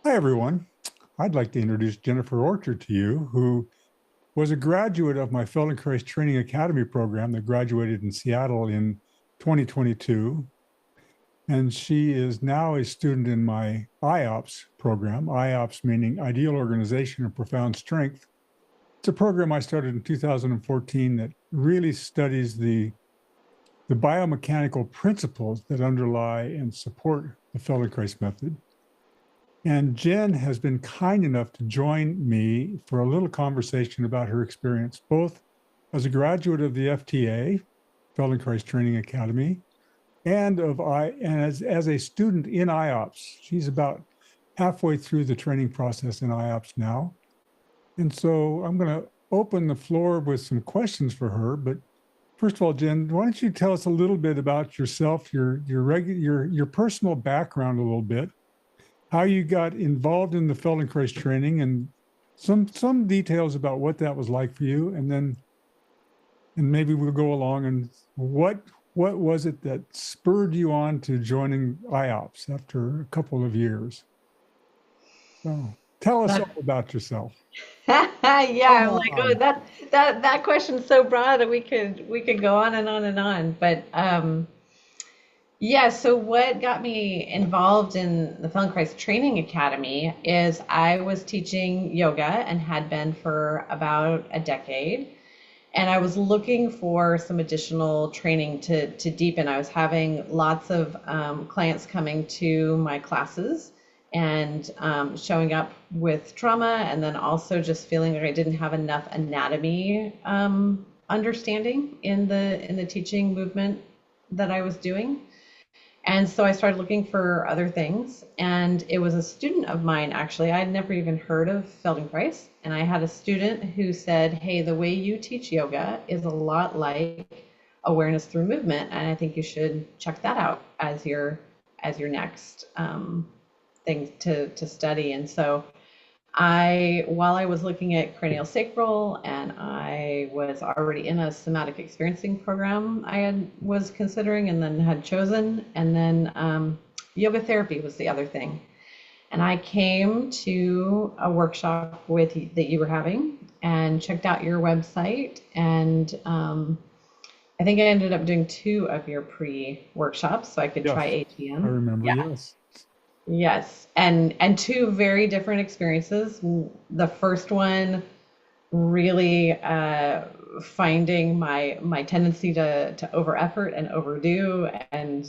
Hi, everyone. I'd like to introduce Jennifer Orchard to you, who was a graduate of my Feldenkrais Training Academy program that graduated in Seattle in 2022. And she is now a student in my IOPS program, IOPS meaning Ideal Organization and Profound Strength. It's a program I started in 2014 that really studies the biomechanical principles that underlie and support the Feldenkrais method. And Jen has been kind enough to join me for a little conversation about her experience, both as a graduate of the FTA, Feldenkrais Training Academy, and as a student in IOPS. She's about halfway through the training process in IOPS now. And so I'm going to open the floor with some questions for her. But first of all, Jen, why don't you tell us a little bit about yourself, your personal background a little bit, how you got involved in the Feldenkrais training, and some details about what that was like for you, and maybe we'll go along and what was it that spurred you on to joining IOPS after a couple of years? So tell us all about yourself. Yeah, Come I'm like, oh, on. that question's so broad that we could go on and on and on. But yeah, so what got me involved in the Feldenkrais Training Academy is I was teaching yoga and had been for about a decade. And I was looking for some additional training to deepen. I was having lots of clients coming to my classes and showing up with trauma, and then also just feeling like I didn't have enough anatomy understanding in the teaching movement that I was doing. And so I started looking for other things. And it was a student of mine, actually. I had never even heard of Feldenkrais. And I had a student who said, hey, the way you teach yoga is a lot like awareness through movement. And I think you should check that out as your next thing to study. And so while I was looking at cranial sacral and I was already in a somatic experiencing program was considering and then had chosen, and then yoga therapy was the other thing. And I came to a workshop that you were having and checked out your website, and I think I ended up doing two of your pre-workshops so I could try Yes, I ATM. remember. Yeah. Yes. Yes, and two very different experiences. The first one really finding my tendency to over effort and overdo, and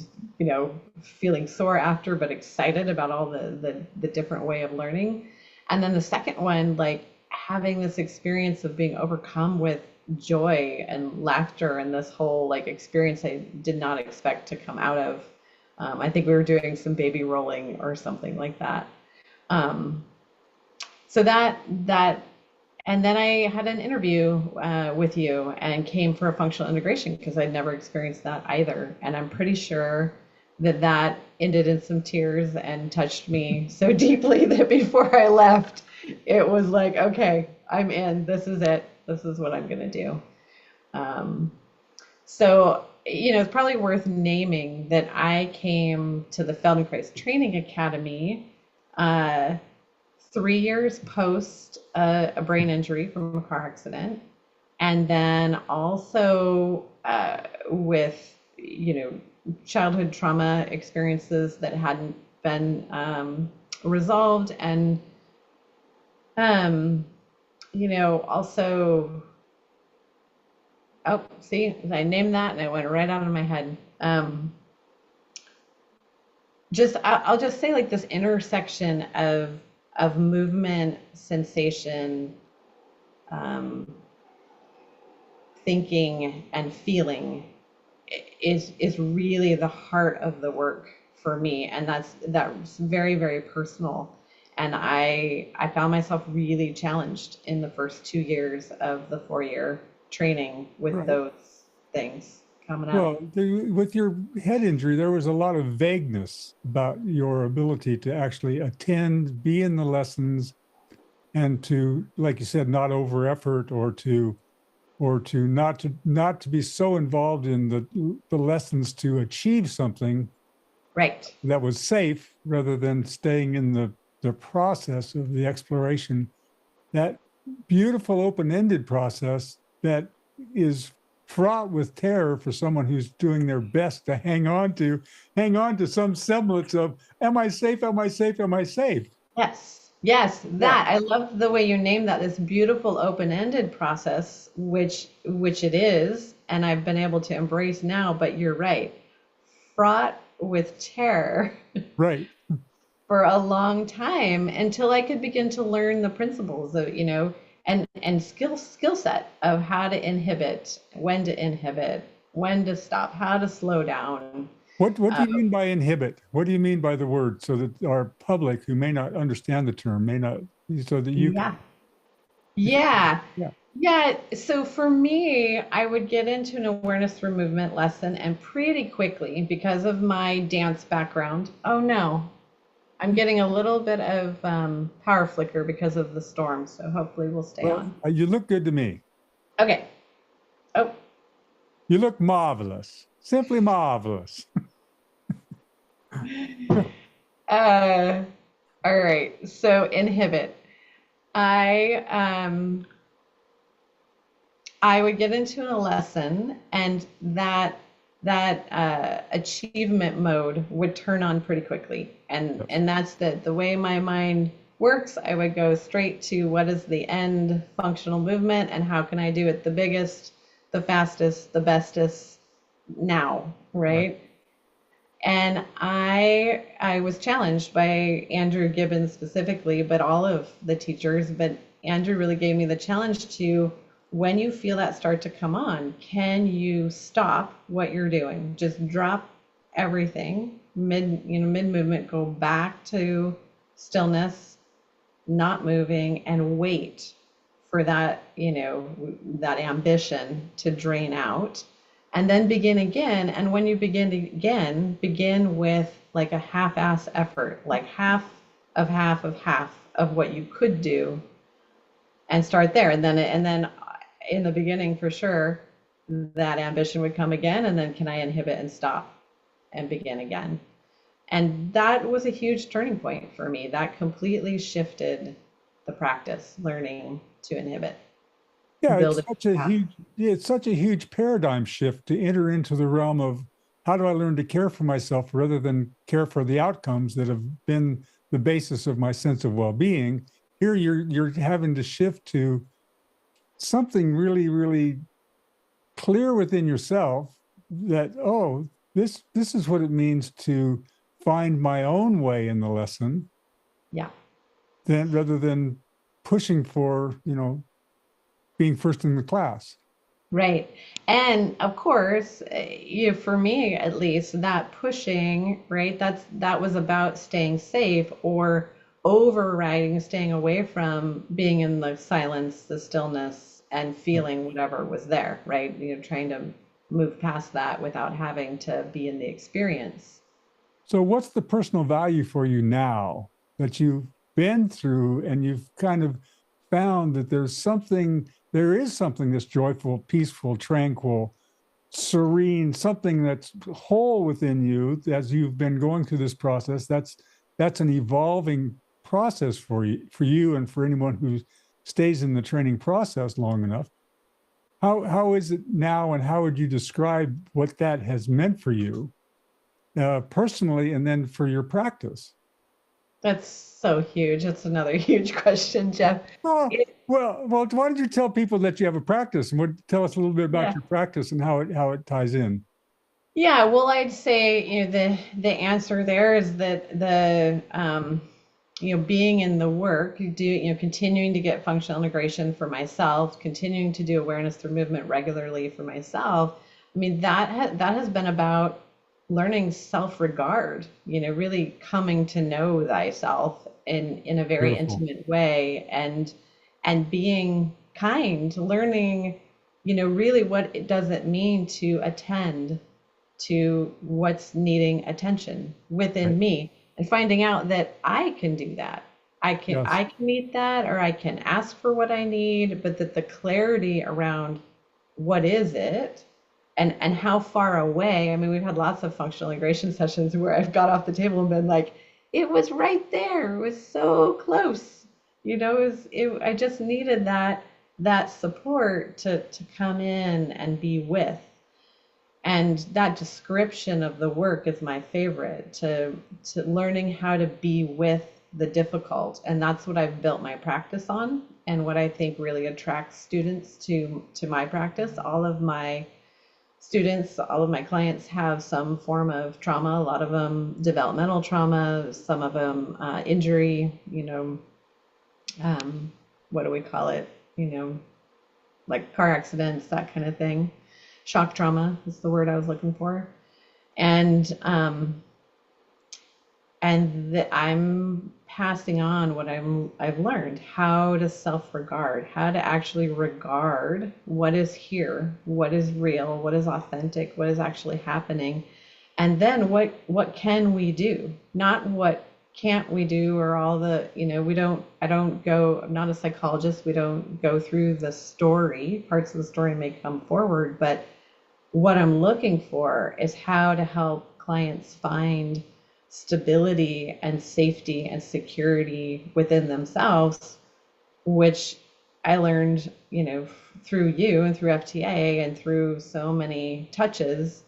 feeling sore after, but excited about all the different way of learning. And then the second one, like having this experience of being overcome with joy and laughter, and this whole like experience I did not expect to come out of. I think we were doing some baby rolling or something like that. Um, so and then I had an interview with you and came for a functional integration because I'd never experienced that either. And I'm pretty sure that ended in some tears and touched me so deeply that before I left, it was like, okay, I'm in. This is it. This is what I'm going to do. Um, so, it's probably worth naming that I came to the Feldenkrais Training Academy uh, 3 years post a brain injury from a car accident. And then also with, childhood trauma experiences that hadn't been resolved. And, also, oh, see, I named that and it went right out of my head. I'll just say like this intersection of movement, sensation, um, thinking, and feeling is really the heart of the work for me, and that's very, very personal. And I found myself really challenged in the first 2 years of the 4 year training with Right. those things coming up. Well, with your head injury, there was a lot of vagueness about your ability to actually attend, be in the lessons, and to, like you said, not over effort, or to not to be so involved in the lessons to achieve something Right. that was safe rather than staying in the the process of the exploration, that beautiful open-ended process that is fraught with terror for someone who's doing their best to hang on to some semblance of, am I safe? Am I safe? Am I safe? Yes, yes, Yeah, that. I love the way you named that, this beautiful open-ended process, which it is, and I've been able to embrace now, but you're right. Fraught with terror right. for a long time until I could begin to learn the principles of, and skill set of how to inhibit, when to stop, how to slow down. What do Uh, you mean by inhibit? What do you mean by the word, so that our public who may not understand the term may not, so that you can, yeah. Yeah. yeah. Yeah. So for me, I would get into an awareness through movement lesson and pretty quickly, because of my dance background. Oh no, I'm getting a little bit of power flicker because of the storm. So hopefully we'll stay Well, on. you look good to me. Okay. Oh, You look marvelous, simply marvelous. uh, all right. So inhibit. I I would get into a lesson, and that achievement mode would turn on pretty quickly, Yes. and that's the way my mind works. I would go straight to what is the end functional movement, and how can I do it the biggest, the fastest, the bestest now, Right. right? And I was challenged by Andrew Gibbons specifically, but all of the teachers. But Andrew really gave me the challenge to, when you feel that start to come on, can you stop what you're doing? Just drop everything mid movement, go back to stillness, not moving, and wait for that, that ambition to drain out, and then begin again. And when you begin again, begin with like a half-ass effort, like half of what you could do, and start there. And then in the beginning, for sure, that ambition would come again. And then, can I inhibit and stop and begin again? And that was a huge turning point for me. That completely shifted the practice, learning to inhibit, Yeah, build it. it's such a huge paradigm shift to enter into the realm of, how do I learn to care for myself rather than care for the outcomes that have been the basis of my sense of well-being. Here you're having to shift to something really, really clear within yourself, that, oh, this is what it means to find my own way in the lesson, Yeah. then rather than pushing for, being first in the class. Right. And of course, for me at least, that pushing, right? That was about staying safe, or overriding, staying away from being in the silence, the stillness, and feeling whatever was there, right? Trying to move past that without having to be in the experience. So what's the personal value for you now that you've been through, and you've kind of found that there is something that's joyful, peaceful, tranquil, serene, something that's whole within you as you've been going through this process? That's an evolving process for you and for anyone who stays in the training process long enough. How is it now, and how would you describe what that has meant for you personally, and then for your practice? That's so huge. That's another huge question, Jeff. Oh, It, well, why don't you tell people that you have a practice, and tell us a little bit about yeah. your practice and how it ties in? Yeah, well, I'd say, the answer there is that being in the work, continuing to get functional integration for myself, continuing to do awareness through movement regularly for myself. I mean, that has been about learning self-regard, really coming to know thyself in a very Beautiful. intimate way, and being kind, learning, really what it does it mean to attend to what's needing attention Right. within me, and finding out that I can do that. Yes. I can meet that, or I can ask for what I need, but that the clarity around what is it, and how far away. I mean, we've had lots of functional integration sessions where I've got off the table and been like, it was right there. It was so close. I just needed that support to come in and be with. And that description of the work is my favorite, to learning how to be with the difficult. And that's what I've built my practice on, and what I think really attracts students to my practice. All of my students, all of my clients have some form of trauma, a lot of them developmental trauma, some of them injury, what do we call it? Like car accidents, that kind of thing. Shock trauma is the word I was looking for. And that I'm passing on what I've learned, how to self-regard, how to actually regard what is here, what is real, what is authentic, what is actually happening, and then what can we do, not what can't we do, or all the, I'm not a psychologist, we don't go through the story. Parts of the story may come forward, but what I'm looking for is how to help clients find stability and safety and security within themselves, which I learned, through you and through FTA and through so many touches.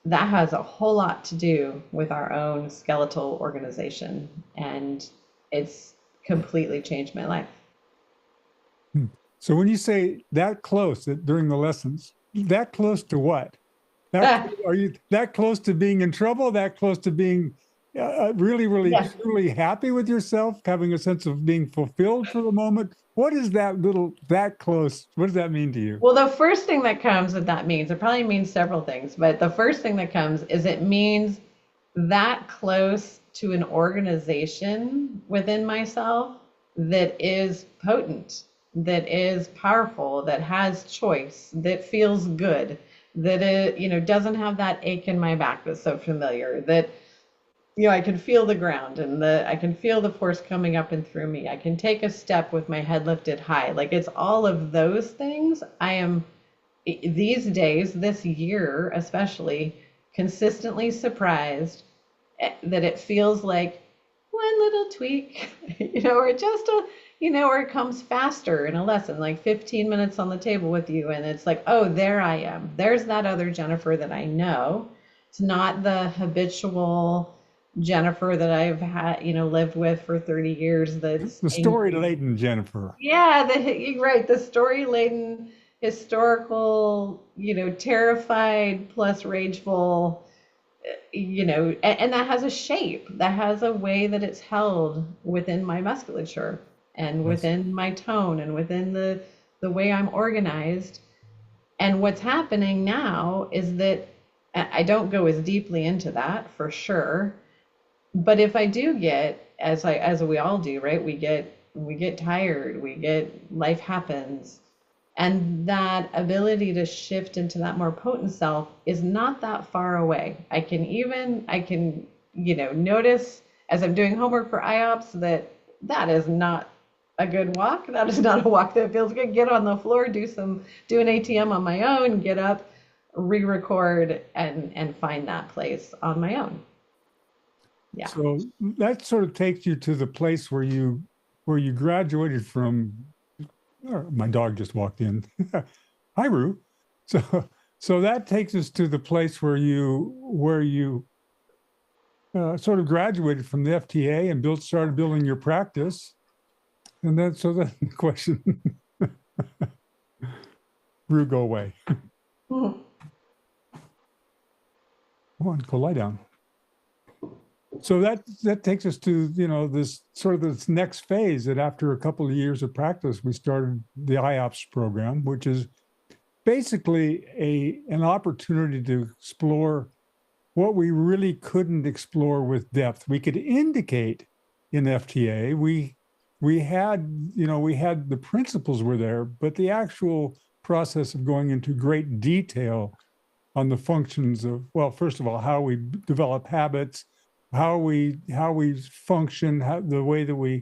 That has a whole lot to do with our own skeletal organization, and it's completely changed my life. So when you say that close during the lessons, that close to what? Are you that close to being in trouble? That close to being really, really, yes, truly happy with yourself, having a sense of being fulfilled for the moment? What is that close? What does that mean to you? Well, the first thing that comes, what that means, it probably means several things, but the first thing that comes is it means that close to an organization within myself that is potent, that is powerful, that has choice, that feels good, that it, doesn't have that ache in my back that's so familiar, that, I can feel the ground, and I can feel the force coming up and through me. I can take a step with my head lifted high. Like, it's all of those things. I am, these days, this year especially, consistently surprised that it feels like one little tweak, or just or it comes faster in a lesson, like 15 minutes on the table with you. And it's like, oh, there I am. There's that other Jennifer that I know. It's not the habitual Jennifer that I've had, lived with for 30 years. That's the story-laden Jennifer. Yeah, right. The story-laden, historical, terrified plus rageful, and that has a shape, that has a way that it's held within my musculature and within my tone and within the way I'm organized. And what's happening now is that I don't go as deeply into that, for sure. But if I do get, as we all do, right? We get tired, life happens. And that ability to shift into that more potent self is not that far away. I can, notice as I'm doing homework for IOPS that is not a good walk. That is not a walk that feels good. Get on the floor, do an ATM on my own, get up, re-record, and find that place on my own. Yeah. So that sort of takes you to the place where you graduated from. My dog just walked in. Hi, Rue. So that takes us to the place where you sort of graduated from the FTA and started building your practice. And then, so the question, Rue, go away. Come on, go lie down. So that takes us to, this next phase, that after a couple of years of practice, we started the IOPS program, which is basically an opportunity to explore what we really couldn't explore with depth. We could indicate in FTA, we had the principles were there, but the actual process of going into great detail on the functions of, well, first of all, how we develop habits, how we function, the way that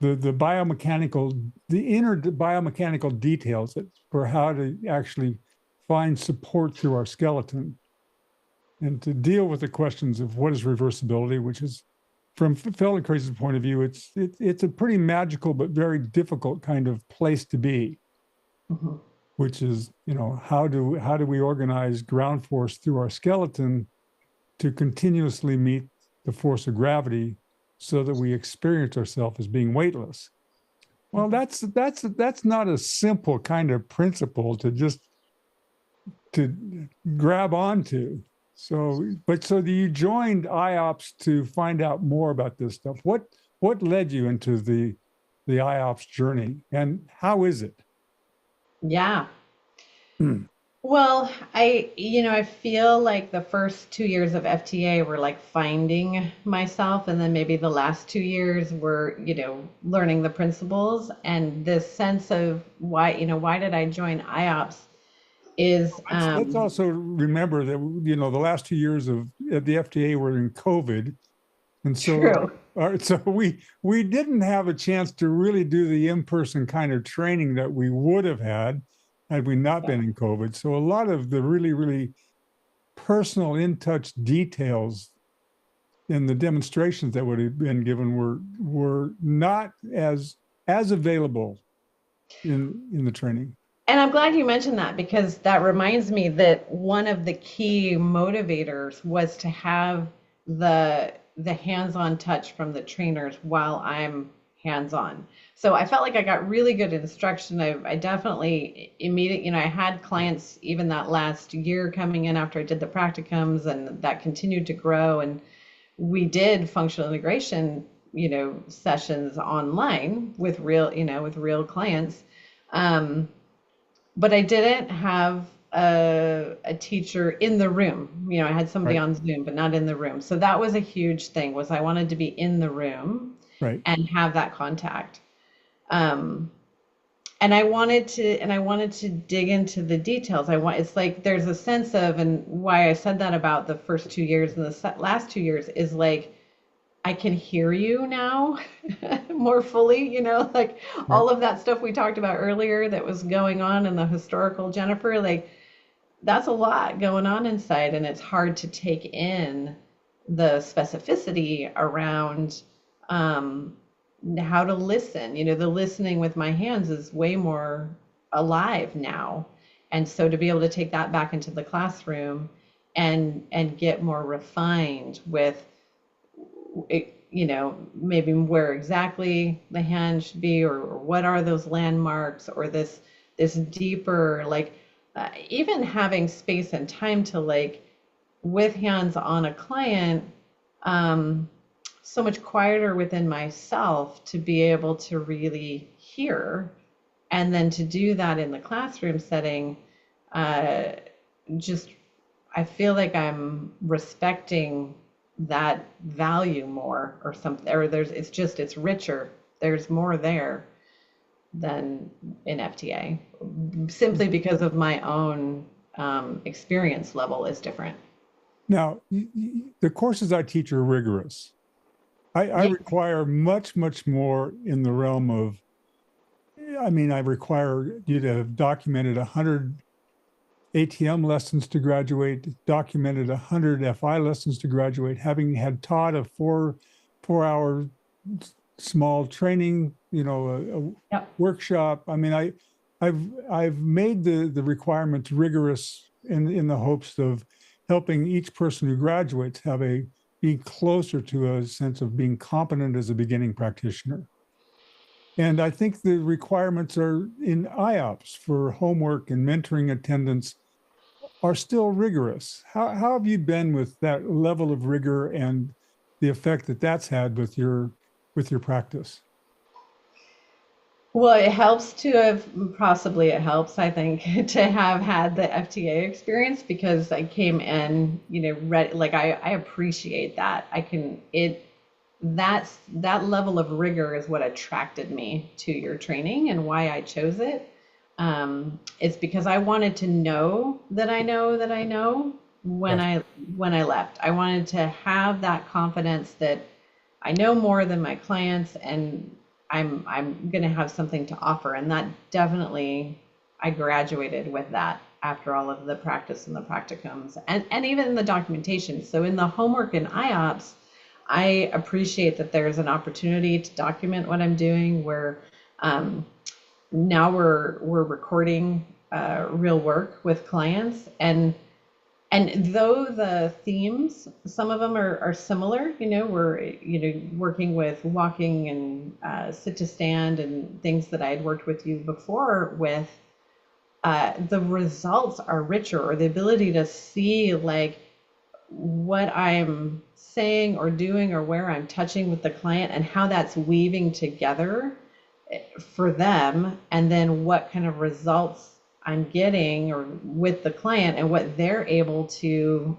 the biomechanical, the inner biomechanical details for how to actually find support through our skeleton, and to deal with the questions of what is reversibility, which is from Feldenkrais' point of view, it's a pretty magical but very difficult kind of place to be, Mhm. which is, how do we organize ground force through our skeleton to continuously meet the force of gravity so that we experience ourselves as being weightless. Well, that's not a simple kind of principle to grab onto. So you joined IOPS to find out more about this stuff. What led you into the IOPS journey, and how is it? Yeah. Hmm. Well, I feel like the first 2 years of FTA were like finding myself, and then maybe the last 2 years were, learning the principles. And this sense of why did I join IOPS is, Let's also remember that the last 2 years of the FTA were in COVID, and so true. we didn't have a chance to really do the in-person kind of training that we would have had we not been in COVID. So a lot of the really, really personal, in-touch details in the demonstrations that would have been given were not as available in the training. And I'm glad you mentioned that, because that reminds me that one of the key motivators was to have the hands-on touch from the trainers while I'm hands-on. So I felt like I got really good instruction. I definitely immediately, I had clients even that last year coming in after I did the practicums, and that continued to grow. And we did functional integration, sessions online with real clients. Um, but I didn't have a teacher in the room. I had somebody Right, on Zoom, but not in the room. So that was a huge thing, was I wanted to be in the room right. and have that contact. Um, and I wanted to dig into the details. It's like there's a sense of, and why I said that about the first 2 years and the last 2 years is like, I can hear you now more fully, like Right. all of that stuff we talked about earlier that was going on in the historical Jennifer, like that's a lot going on inside, and it's hard to take in the specificity around um, how to listen. The listening with my hands is way more alive now. And so to be able to take that back into the classroom and get more refined with maybe where exactly the hand should be, or what are those landmarks, or this deeper, like even having space and time to, like, with hands on a client, um, so much quieter within myself to be able to really hear, and then to do that in the classroom setting, uh, just I feel like I'm respecting that value more, or something, or it's richer. There's more there than in FTA, simply because of my own experience level is different. Now, the courses I teach are rigorous. I Yeah. require much, much more in the realm of, I require you to have documented 100 ATM lessons to graduate, documented 100 FI lessons to graduate, having had taught a 4 hour small training, a Yep. workshop. I've made the requirements rigorous in the hopes of helping each person who graduates be closer to a sense of being competent as a beginning practitioner. And I think the requirements are in IOPS for homework and mentoring attendance are still rigorous. How have you been with that level of rigor and the effect that that's had with your practice? Well, it helps, I think, to have had the FTA experience, because I came in, ready, like I appreciate that. That level of rigor is what attracted me to your training, and why I chose it. It's because I wanted to know that I know that I know when Yes. I left. I wanted to have that confidence that I know more than my clients, and I'm going to have something to offer. And that definitely, I graduated with that after all of the practice and the practicums, and even the documentation. So in the homework in IOPS, I appreciate that there's an opportunity to document what I'm doing where now we're recording real work with clients, and though the themes, some of them are similar, we're working with walking and sit to stand and things that I had worked with you before with, the results are richer, or the ability to see like what I'm saying or doing or where I'm touching with the client and how that's weaving together for them, and then what kind of results I'm getting or with the client and what they're able to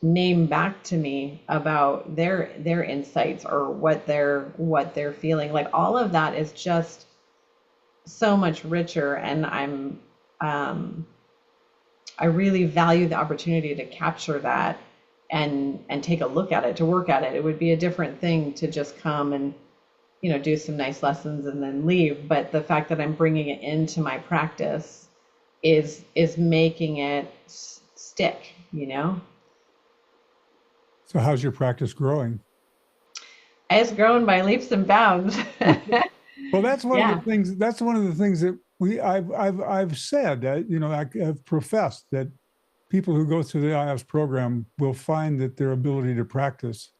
name back to me about their insights or what they're feeling. Like all of that is just so much richer, and I really value the opportunity to capture that and take a look at it, to work at it. It would be a different thing to just come and do some nice lessons and then leave. But the fact that I'm bringing it into my practice is making it stick. So how's your practice growing? It's grown by leaps and bounds. Well, that's one of Yeah. the things. That's one of the things that I've said that I've professed that people who go through the IOPS program will find that their ability to practice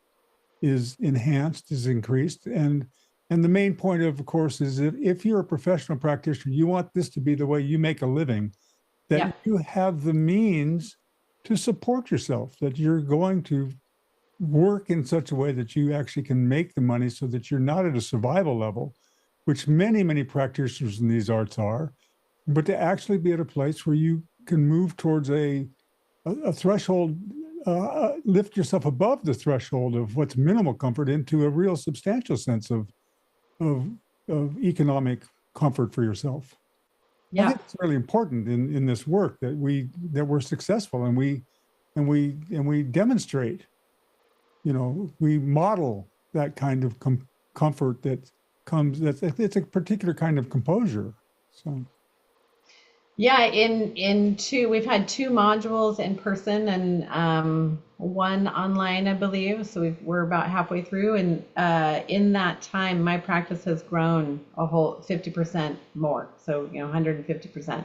is enhanced, is increased, and the main point of course is that if you're a professional practitioner, you want this to be the way you make a living, Yeah. that you have the means to support yourself, that you're going to work in such a way that you actually can make the money so that you're not at a survival level, which many practitioners in these arts are, but to actually be at a place where you can move towards a threshold, lift yourself above the threshold of what's minimal comfort into a real substantial sense of, of economic comfort for yourself. I Yeah. think it's really important in this work that we're successful and we demonstrate, we model that kind of comfort that comes, it's a particular kind of composure. So Yeah, we've had two modules in person and one online, I believe. So we're about halfway through, and in that time, my practice has grown a whole 50% more. So 150%,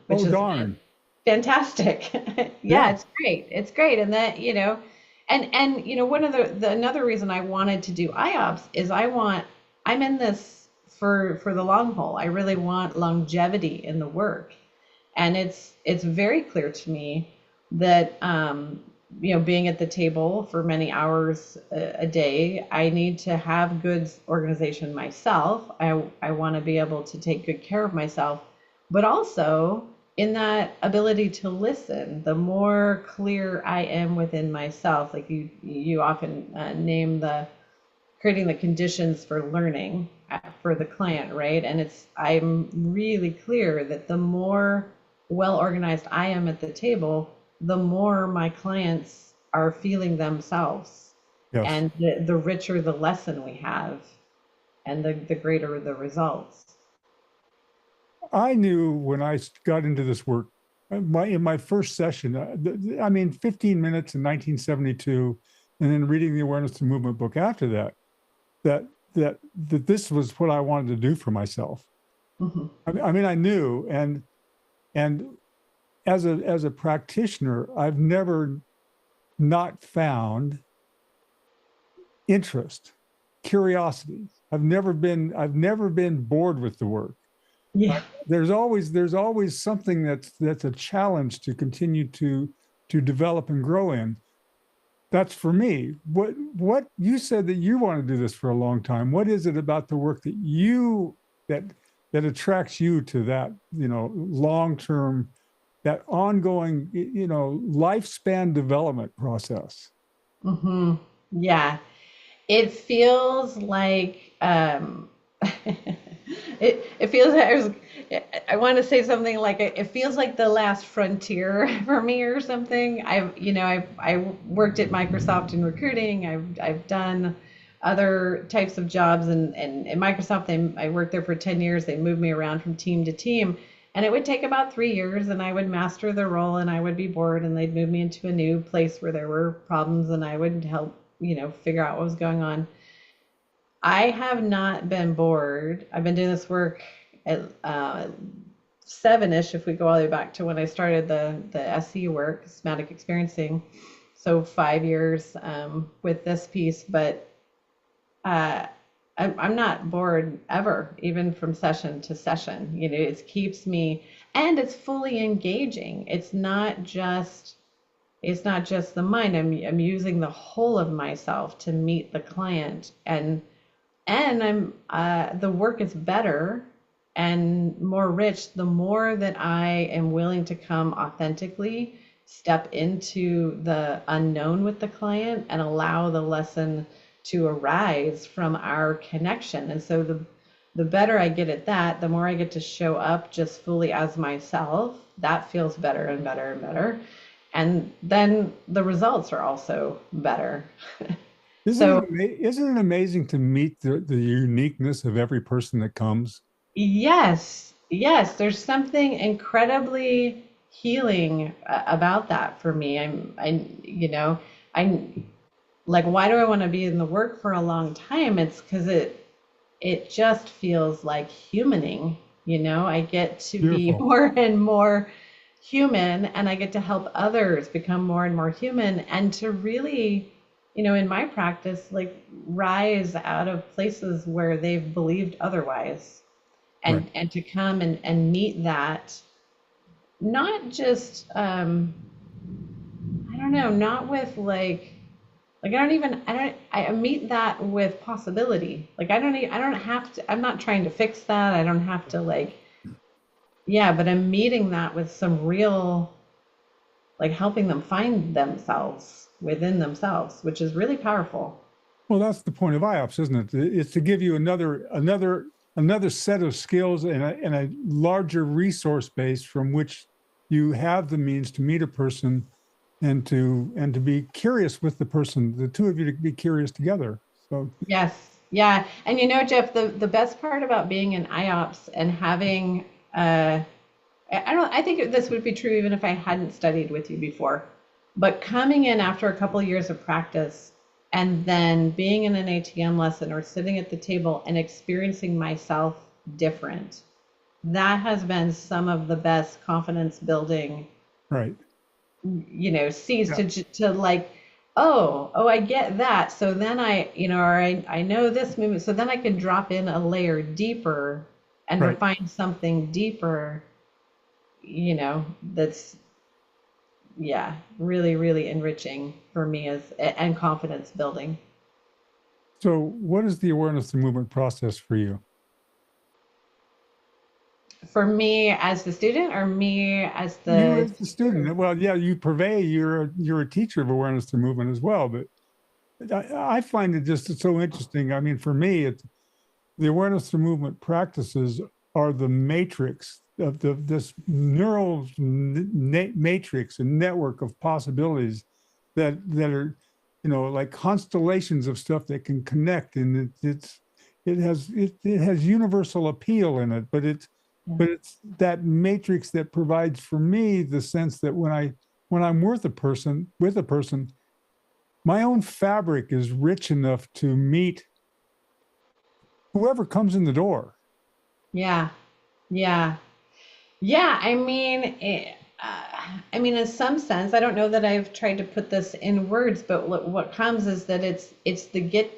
which oh is darn. fantastic. Yeah, Yeah. it's great. It's great, and that and one of the another reason I wanted to do IOPS is I'm in this for the long haul. I really want longevity in the work, and it's very clear to me that being at the table for many hours a day, I need to have good organization myself. I want to be able to take good care of myself, but also in that ability to listen, the more clear I am within myself, like you often name the creating the conditions for learning for the client, right? And I'm really clear that the more well organized I am at the table, the more my clients are feeling themselves, Yes. and the richer the lesson we have, and the greater the results. I knew when I got into this work, in my first session, 15 minutes in 1972, and then reading the Awareness to Movement book after that, that this was what I wanted to do for myself. Mm-hmm. I knew, and as a practitioner, I've never not found interest, curiosity. I've never been bored with the work. Yeah. There's always something that's a challenge to continue to develop and grow in. That's for me. What you said that you want to do this for a long time. What is it about the work that attracts you to that, long term, that ongoing, lifespan development process? Mm-hmm. Yeah. It feels like it feels like I want to say something like it feels like the last frontier for me or something. I worked at Microsoft in recruiting. I've done other types of jobs, and in Microsoft I worked there for 10 years. They moved me around from team to team, And it would take about 3 years, and I would master the role, and I would be bored, and they'd move me into a new place where there were problems, and I would help, figure out what was going on. I have not been bored. I've been doing this work at seven-ish, if we go all the way back to when I started the SE work, somatic experiencing. So 5 years with this piece, but uh, I'm not bored ever, even from session to session. It keeps me, and it's fully engaging. It's not just the mind. I'm using the whole of myself to meet the client, and I'm the work is better and more rich the more that I am willing to come authentically, step into the unknown with the client, and allow the lesson to arise from our connection. And so the better I get at that, the more I get to show up just fully as myself. That feels better and better and better. And then the results are also better. So Isn't it amazing to meet the uniqueness of every person that comes? yes, yes, there's something incredibly healing about that for me. I like, why do I want to be in the work for a long time? It's because it just feels like humaning. I get to be Beautiful. more and more human, and I get to help others become more and more human, and to really, in my practice, like, rise out of places where they've believed otherwise, Right. and to come and meet that, not just I don't know, not with I meet that with possibility. Like, I don't have to, I'm not trying to fix that. I don't have to, yeah, but I'm meeting that with some real, like, helping them find themselves within themselves, which is really powerful. Well, that's the point of IOPS, isn't it? It's to give you another set of skills and a larger resource base from which you have the means to meet a person and to be curious with the person, the two of you to be curious together. So Yes. Yeah. And Jeff, the best part about being in IOPS and having, I think this would be true even if I hadn't studied with you before, but coming in after a couple of years of practice and then being in an ATM lesson or sitting at the table and experiencing myself different, that has been some of the best confidence building, right. seeds Yeah. to like, oh, I get that. So then I know this movement. So then I can drop in a layer deeper and Right. refine something deeper, that's, yeah, really, really enriching for me and confidence building. So what is the awareness through movement process for you? For me as the student, or me as You the as the teacher? student, well, yeah, you purvey, you're a teacher of awareness through movement as well, but I find it just so interesting. I mean, for me, the awareness through movement practices are the matrix of this neural matrix and network of possibilities that are, like constellations of stuff that can connect, and it has universal appeal in it, but it's that matrix that provides for me the sense that when I'm with a person, my own fabric is rich enough to meet whoever comes in the door. Yeah, yeah. Yeah, in some sense, I don't know that I've tried to put this in words, but what comes is that it's the get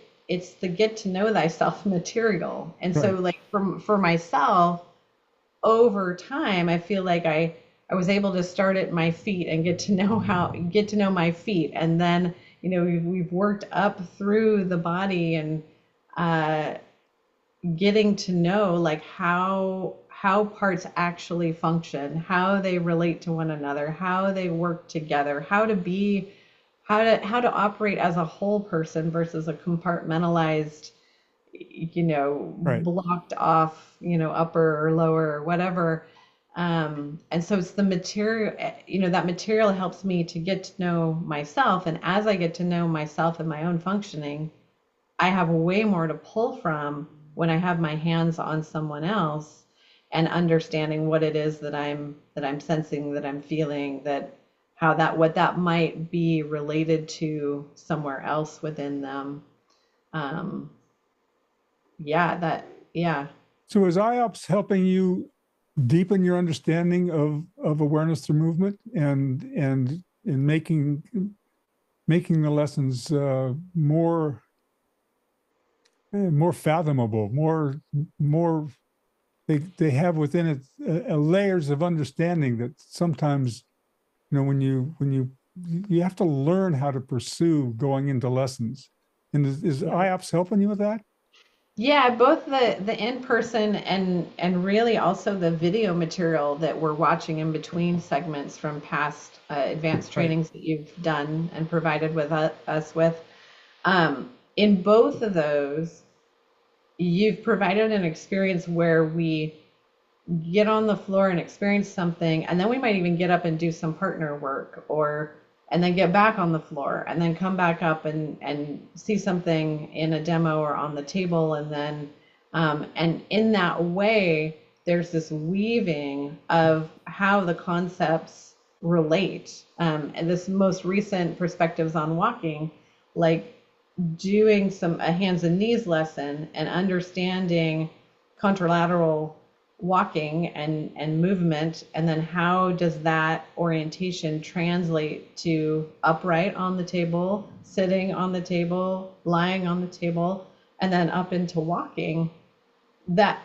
to know thyself material. And so, Right. like, for myself, over time, I feel like I was able to start at my feet and get to know my feet, and then we've worked up through the body, and uh, getting to know, like, how parts actually function, how they relate to one another, how they work together, how to operate as a whole person versus a compartmentalized, Right. blocked off, upper or lower or whatever. And so it's the material, that material helps me to get to know myself. And as I get to know myself and my own functioning, I have way more to pull from when I have my hands on someone else. and understanding what it is that I'm sensing, that I'm feeling, that how that what that might be related to somewhere else within them. Um, yeah, that yeah. So is IOPS helping you deepen your understanding of awareness through movement and in making the lessons more fathomable, more they have within it layers of understanding that sometimes, when you have to learn how to pursue going into lessons. And is IOPS helping you with that? Yeah, both the in-person and really also the video material that we're watching in between segments from past advanced Right. trainings that you've done and provided with us with. In both of those, you've provided an experience where we get on the floor and experience something, and then we might even get up and do some partner work, or and then get back on the floor and then come back up and see something in a demo or on the table, and then and in that way there's this weaving of how the concepts relate, and this most recent perspectives on walking, like doing a hands and knees lesson and understanding contralateral walking and movement, and then how does that orientation translate to upright on the table, sitting on the table, lying on the table, and then up into walking. That,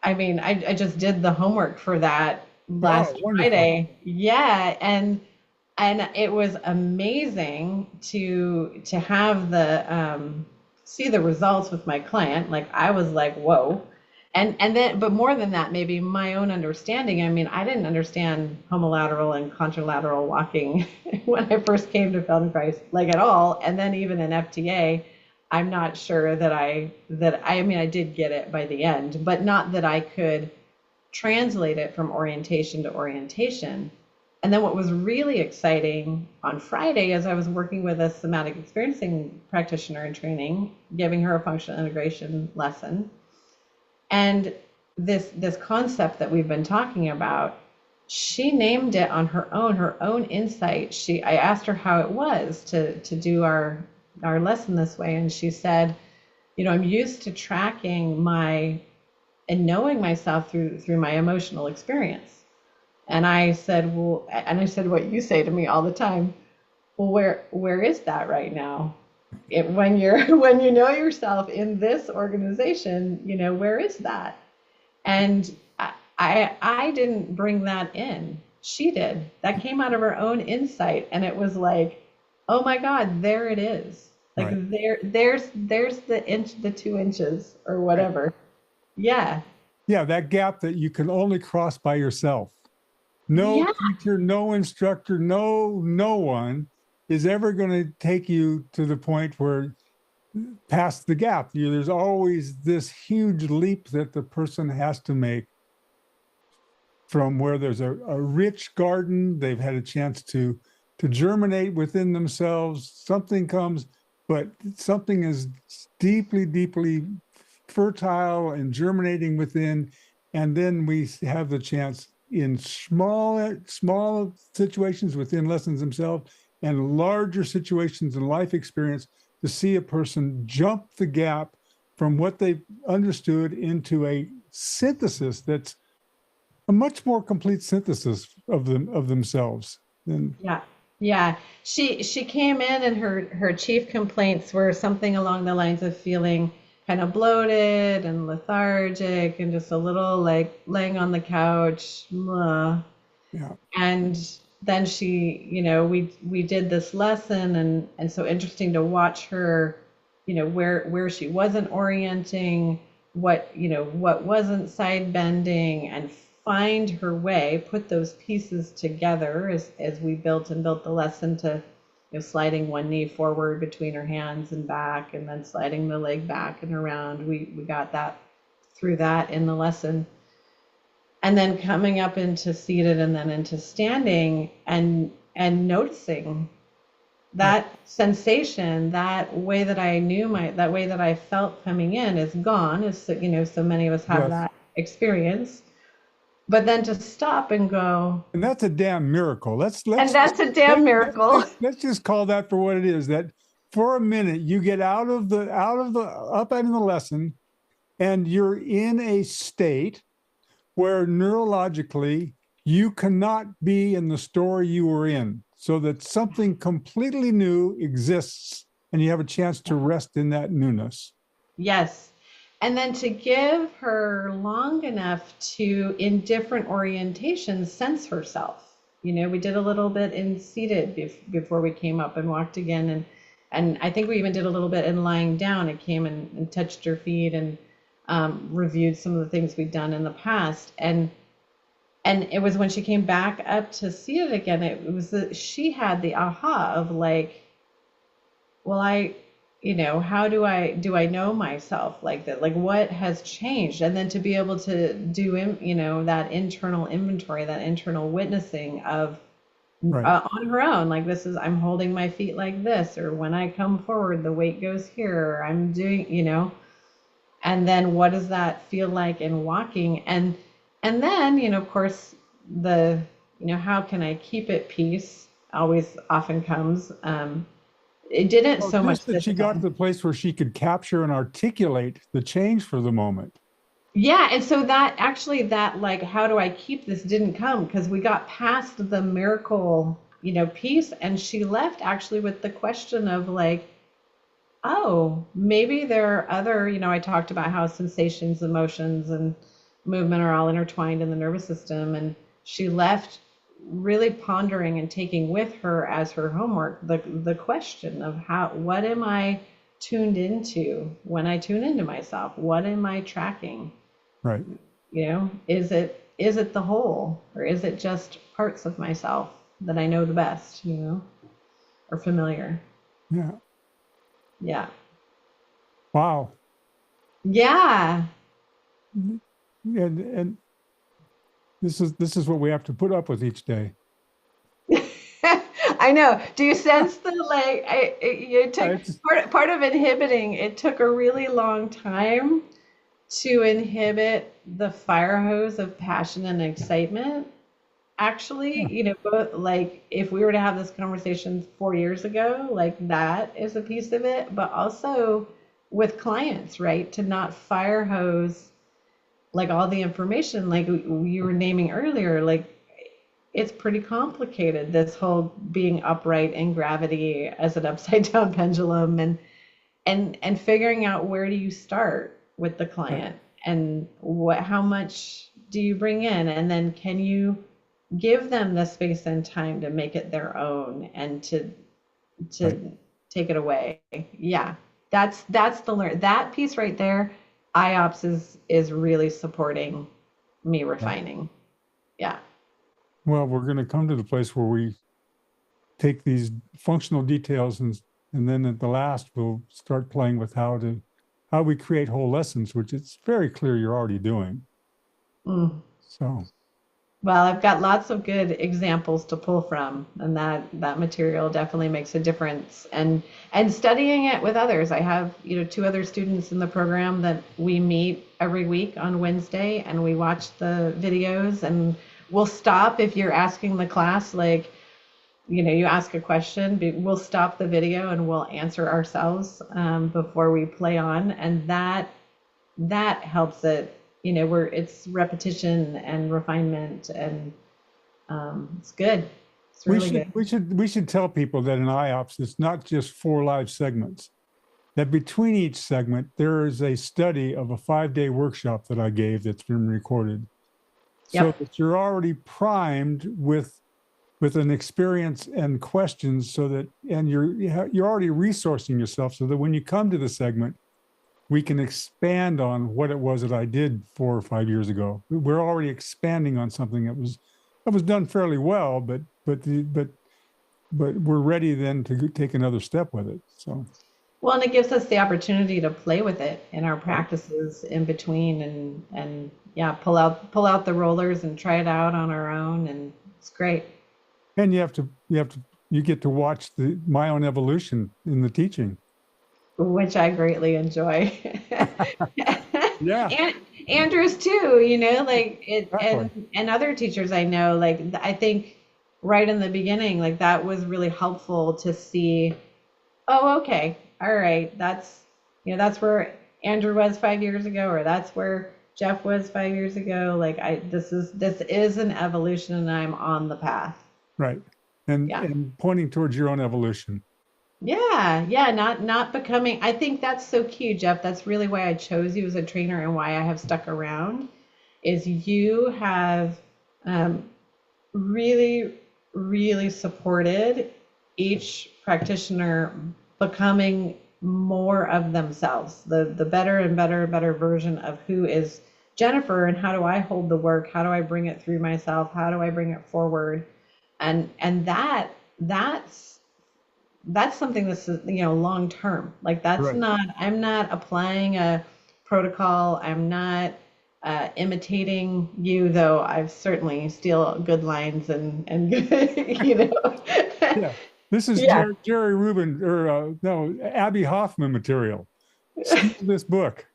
I mean, I just did the homework for that Oh, last wonderful. Friday. Yeah, and it was amazing to have the see the results with my client. Like, I was like, whoa. And then, but more than that, maybe my own understanding. I mean, I didn't understand homolateral and contralateral walking when I first came to Feldenkrais, like, at all. And then even in FTA, I'm not sure I mean, I did get it by the end, but not that I could translate it from orientation to orientation. And then what was really exciting on Friday, as I was working with a somatic experiencing practitioner in training, giving her a functional integration lesson, and this concept that we've been talking about, she named it on her own insight. I asked her how it was to do our lesson this way, and she said, I'm used to tracking my and knowing myself through my emotional experience. And I said, well, and I said what you say to me all the time. Well, where is that right now? When you're when you know yourself in this organization, where is that? And I didn't bring that in. She did. That came out of her own insight, and it was like, oh my God, there it is. Like, Right. there's the 2 inches or Right. whatever. Yeah. Yeah, that gap that you can only cross by yourself. No Yeah. teacher, no instructor, no one is ever going to take you to the point where past the gap. There's always this huge leap that the person has to make from where there's a rich garden, they've had a chance to germinate within themselves. Something comes, but something is deeply, deeply fertile and germinating within. And then we have the chance in small situations within lessons themselves and larger situations in life experience to see a person jump the gap from what they've understood into a synthesis that's a much more complete synthesis of themselves. And Yeah. Yeah. She came in, and her chief complaints were something along the lines of feeling kind of bloated and lethargic and just a little like laying on the couch. Blah. yeah, And then we did this lesson, and so interesting to watch her, where she wasn't orienting, what wasn't side bending, and find her way, put those pieces together as we built the lesson to, sliding one knee forward between her hands and back, and then sliding the leg back and around. We got that through that in the lesson, and then coming up into seated and then into standing, and noticing right. that sensation, that way that I knew that way that I felt coming in is gone, as so many of us have Yes. that experience. But then to stop and go, And that's a damn miracle. and that's a damn miracle. Let's just call that for what it is. That for a minute you get out of the up out in the lesson, and you're in a state where neurologically you cannot be in the story you were in, so that something completely new exists, and you have a chance to rest in that newness. Yes. And then to give her long enough to, in different orientations, sense herself. We did a little bit in seated before we came up and walked again. And I think we even did a little bit in lying down. It came and touched her feet and reviewed some of the things we'd done in the past. And it was when she came back up to seated again, it was that she had the aha of like, well, how do I know myself like that? Like what has changed? And then to be able to do, that internal inventory, that internal witnessing of Right. on her own, like I'm holding my feet like this, or when I come forward, the weight goes here, or I'm doing, and then what does that feel like in walking? And then, of course, how can I keep at peace always often comes. It didn't Well, so much just that she got to the place where she could capture and articulate the change for the moment. yeah, and so that actually that like how do I keep this didn't come because we got past the miracle, piece, and she left actually with the question of like, oh, maybe there are other, I talked about how sensations, emotions, and movement are all intertwined in the nervous system. And she left really pondering and taking with her as her homework the question of what am I tuned into when I tune into myself? What am I tracking? Right. Is it the whole, or is it just parts of myself that I know the best, or familiar? Yeah. Yeah. Wow. Yeah. And this is what we have to put up with each day. I know. Do you sense the like? It took It's, part of inhibiting. It took a really long time to inhibit the fire hose of passion and excitement. Actually, yeah, both like if we were to have this conversation 4 years ago, like that is a piece of it, but also with clients, right? To not fire hose like all the information, like you were naming earlier, like it's pretty complicated, this whole being upright in gravity as an upside down pendulum, and figuring out where do you start with the right, client, and how much do you bring in, and then can you give them the space and time to make it their own and to right. take it away. Yeah, that's the learn that piece right there. IOPS is really supporting me Yeah. refining. Yeah. Well, we're going to come to the place where we take these functional details, and then at the last we'll start playing with how we create whole lessons, which it's very clear you're already doing. Mm. So Well, I've got lots of good examples to pull from, and that material definitely makes a difference. And studying it with others. I have, two other students in the program that we meet every week on Wednesday, and we watch the videos, and we'll stop if you're asking the class, like, you ask a question, we'll stop the video and we'll answer ourselves before we play on, and that helps it. Where it's repetition and refinement, and it's good. It's we really should good. we should we should tell people that in IOPS it's not just 4 live segments. That between each segment there is a study of a 5-day workshop that I gave that's been recorded, so Yep. that you're already primed with an experience and questions, so that and you're already resourcing yourself, so that when you come to the segment we can expand on what it was that I did 4 or 5 years ago. We're already expanding on something that was done fairly well, but we're ready then to take another step with it. So Well, and it gives us the opportunity to play with it in our right. practices in between, and yeah, pull out the rollers and try it out on our own, and it's great. And you get to watch my own evolution in the teaching. Which I greatly enjoy. Yeah, And Andrews too, you know, like it, exactly. and other teachers I know, like I think right in the beginning, like that was really helpful to see, oh, okay, all right, that's where Andrew was 5 years ago, or that's where Jeff was 5 years ago. Like this is an evolution, and I'm on the path. Right. And Yeah. pointing towards your own evolution. Yeah, yeah, not becoming. I think that's so key, Jeff. That's really why I chose you as a trainer and why I have stuck around. Is you have um, really, really supported each practitioner becoming more of themselves, the better and better and better version of who is Jennifer, and how do I hold the work? How do I bring it through myself? How do I bring it forward? And that's something that's long term. Like that's Right. not, I'm not applying a protocol. I'm not imitating you, though I've certainly steal good lines and Yeah. This is yeah. Jerry Rubin, or no, Abby Hoffman material. Steal this book.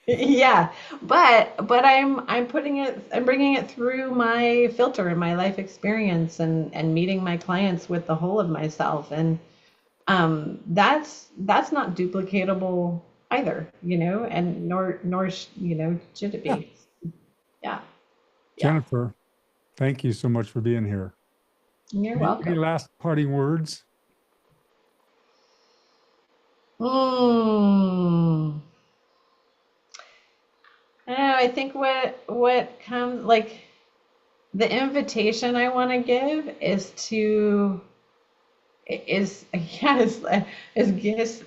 Yeah, but I'm bringing it through my filter and my life experience and meeting my clients with the whole of myself. And that's not duplicatable either, and nor should it Yeah. be. Yeah, yeah. Jennifer, thank you so much for being here. You're Any welcome. last parting words? Mm. I think what comes, like, the invitation I want to give is to is yeah is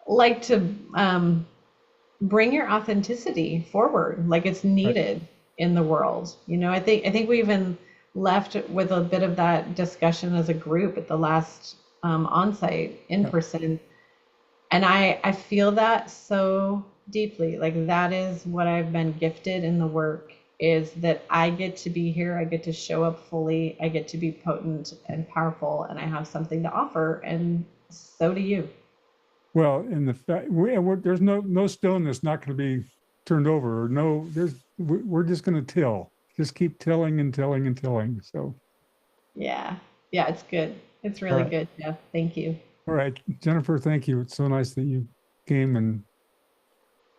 like to bring your authenticity forward, like it's Right. needed in the world. I think we even left with a bit of that discussion as a group at the last on-site in Yeah. person, and I feel that so deeply. Like that is what I've been gifted in the work, is that I get to be here, I get to show up fully, I get to be potent and powerful, and I have something to offer, and so do you. Well, in the fact, there's no stone that's not going to be turned over, or no, we're just going to till, just keep tilling and tilling and tilling. So, Yeah. Yeah, it's good. It's all really right, good, Jeff. Thank you. all right, Jennifer, thank you. It's so nice that you came, and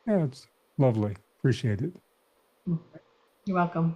yeah, it's lovely. Appreciate it. You're welcome.